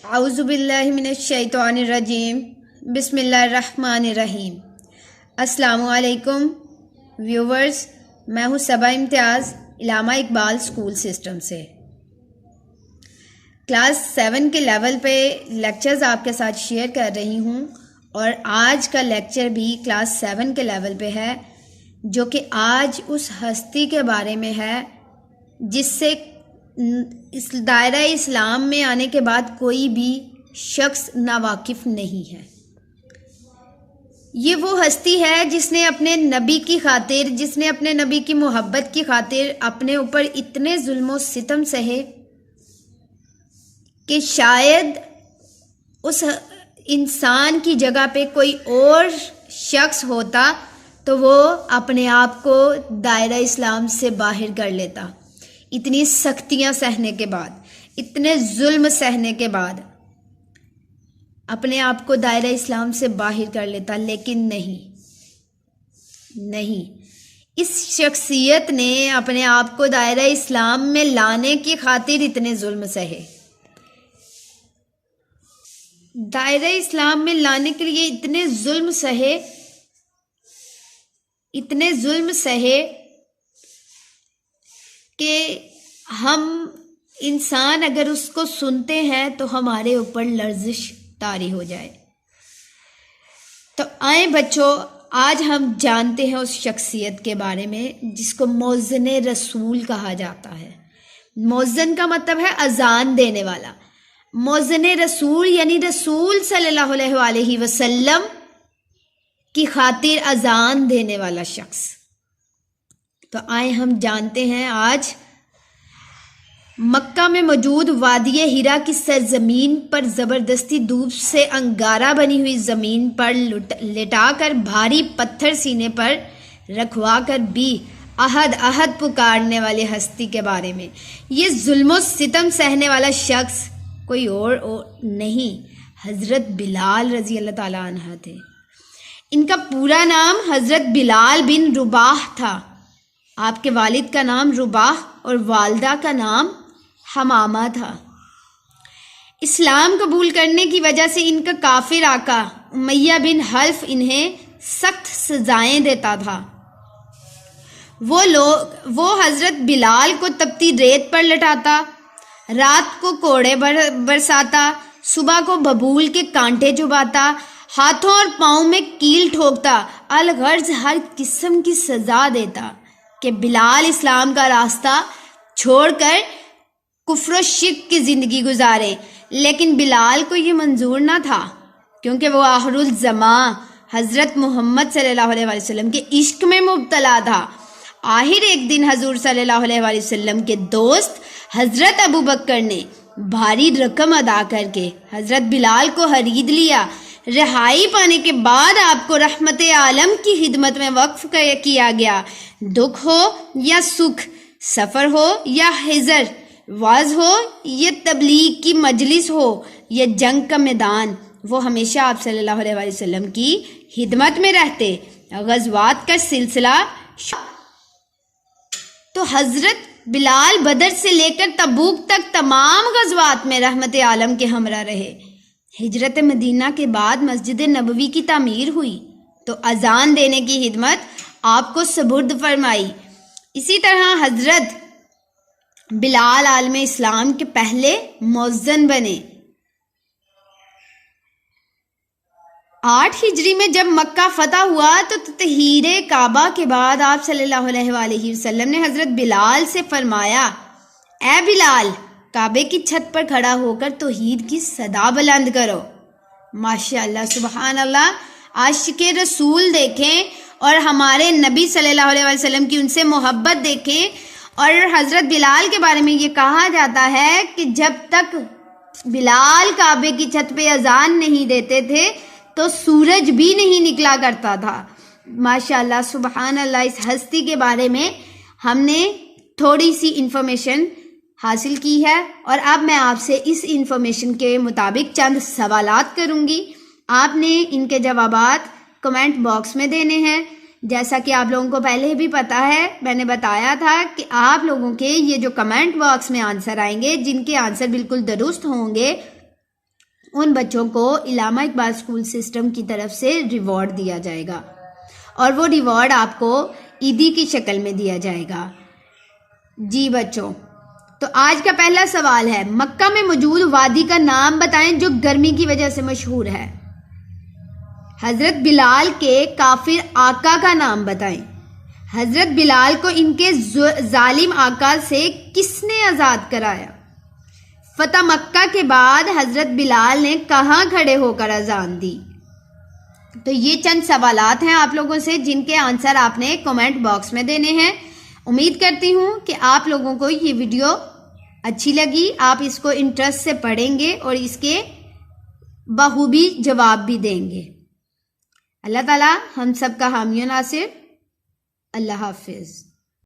اعوذ باللہ من الشیطان الرجیم بسم اللہ الرحمن الرحیم۔ السلام علیکم ویورز، میں ہوں صبا امتیاز علامہ اقبال اسکول سسٹم سے۔ کلاس 7 کے لیول پہ لیکچرز آپ کے ساتھ شیئر کر رہی ہوں، اور آج کا لیکچر بھی کلاس 7 کے لیول پہ ہے، جو کہ آج اس ہستی کے بارے میں ہے جس سے اس دائرہ اسلام میں آنے کے بعد کوئی بھی شخص ناواقف نہیں ہے۔ یہ وہ ہستی ہے جس نے اپنے نبی کی خاطر، جس نے اپنے نبی کی محبت کی خاطر اپنے اوپر اتنے ظلم و ستم سہے کہ شاید اس انسان کی جگہ پہ کوئی اور شخص ہوتا تو وہ اپنے آپ کو دائرہ اسلام سے باہر کر لیتا۔ اتنی سختیاں سہنے کے بعد، اتنے ظلم سہنے کے بعد اپنے آپ کو دائرہ اسلام سے باہر کر لیتا، لیکن نہیں، اس شخصیت نے اپنے آپ کو دائرہ اسلام میں لانے کی خاطر اتنے ظلم سہے۔ دائرہ اسلام میں لانے کے لیے اتنے ظلم سہے کہ ہم انسان اگر اس کو سنتے ہیں تو ہمارے اوپر لرزش طاری ہو جائے۔ تو آئیں بچوں، آج ہم جانتے ہیں اس شخصیت کے بارے میں جس کو مؤذن رسول کہا جاتا ہے۔ مؤذن کا مطلب ہے اذان دینے والا۔ مؤذن رسول یعنی رسول صلی اللہ علیہ وآلہ وسلم کی خاطر اذان دینے والا شخص۔ تو آئیں ہم جانتے ہیں آج مکہ میں موجود وادی ہیرا کی سرزمین پر زبردستی دھوپ سے انگارہ بنی ہوئی زمین پر لٹا کر بھاری پتھر سینے پر رکھوا کر بھی احد پکارنے والی ہستی کے بارے میں۔ یہ ظلم و ستم سہنے والا شخص کوئی اور نہیں، حضرت بلال رضی اللہ تعالیٰ عنہ تھے۔ ان کا پورا نام حضرت بلال بن رباح تھا۔ آپ کے والد کا نام رباح اور والدہ کا نام حمامہ تھا۔ اسلام قبول کرنے کی وجہ سے ان کا کافر آقا امیہ بن حلف انہیں سخت سزائیں دیتا تھا۔ وہ حضرت بلال کو تپتی ریت پر لٹاتا، رات کو کوڑے برساتا، صبح کو ببول کے کانٹے چباتا، ہاتھوں اور پاؤں میں کیل ٹھوکتا، الغرض ہر قسم کی سزا دیتا کہ بلال اسلام کا راستہ چھوڑ کر کفر و شرک کی زندگی گزارے۔ لیکن بلال کو یہ منظور نہ تھا، کیونکہ وہ آخر الزماں حضرت محمد صلی اللہ علیہ وسلم کے عشق میں مبتلا تھا۔ آخر ایک دن حضور صلی اللہ علیہ وسلم کے دوست حضرت ابو بکر نے بھاری رقم ادا کر کے حضرت بلال کو خرید لیا۔ رہائی پانے کے بعد آپ کو رحمت عالم کی خدمت میں وقف کیا گیا۔ دکھ ہو یا سکھ، سفر ہو یا حضر، واز ہو یا تبلیغ کی مجلس ہو یا جنگ کا میدان، وہ ہمیشہ آپ صلی اللہ علیہ وسلم کی خدمت میں رہتے۔ غزوات کا سلسلہ تو حضرت بلال بدر سے لے کر تبوک تک تمام غزوات میں رحمت عالم کے ہمراہ رہے۔ ہجرت مدینہ کے بعد مسجد نبوی کی تعمیر ہوئی تو اذان دینے کی خدمت آپ کو سپرد فرمائی۔ اسی طرح حضرت بلال عالم اسلام کے پہلے مؤذن بنے۔ 8 ہجری میں جب مکہ فتح ہوا تو تطہیر کعبہ کے بعد آپ صلی اللہ علیہ وآلہ وسلم نے حضرت بلال سے فرمایا، اے بلال، کعبے کی چھت پر کھڑا ہو کر توحید کی صدا بلند کرو۔ ماشاءاللہ، سبحان اللہ، عاشق رسول دیکھیں اور ہمارے نبی صلی اللہ علیہ وسلم کی ان سے محبت دیکھیں۔ اور حضرت بلال کے بارے میں یہ کہا جاتا ہے کہ جب تک بلال کعبے کی چھت پہ اذان نہیں دیتے تھے تو سورج بھی نہیں نکلا کرتا تھا۔ ماشاءاللہ، سبحان اللہ، اس ہستی کے بارے میں ہم نے تھوڑی سی انفارمیشن حاصل کی ہے، اور اب میں آپ سے اس انفارمیشن کے مطابق چند سوالات کروں گی۔ آپ نے ان کے جوابات کمنٹ باکس میں دینے ہیں۔ جیسا کہ آپ لوگوں کو پہلے بھی پتا ہے، میں نے بتایا تھا کہ آپ لوگوں کے یہ جو کمنٹ باکس میں آنسر آئیں گے، جن کے آنسر بالکل درست ہوں گے، ان بچوں کو علامہ اقبال اسکول سسٹم کی طرف سے ریوارڈ دیا جائے گا، اور وہ ریوارڈ آپ کو عیدی کی شکل میں دیا جائے گا۔ جی بچوں، تو آج کا پہلا سوال ہے، مکہ میں موجود وادی کا نام بتائیں جو گرمی کی وجہ سے مشہور ہے۔ حضرت بلال کے کافر آقا کا نام بتائیں۔ حضرت بلال کو ان کے ظالم آقا سے کس نے آزاد کرایا؟ فتح مکہ کے بعد حضرت بلال نے کہاں کھڑے ہو کر اذان دی؟ تو یہ چند سوالات ہیں آپ لوگوں سے جن کے آنسر آپ نے کمنٹ باکس میں دینے ہیں۔ امید کرتی ہوں کہ آپ لوگوں کو یہ ویڈیو اچھی لگی، آپ اس کو انٹرسٹ سے پڑھیں گے اور اس کے بخوبی جواب بھی دیں گے۔ اللہ تعالی ہم سب کا حامی و ناصر۔ اللہ حافظ۔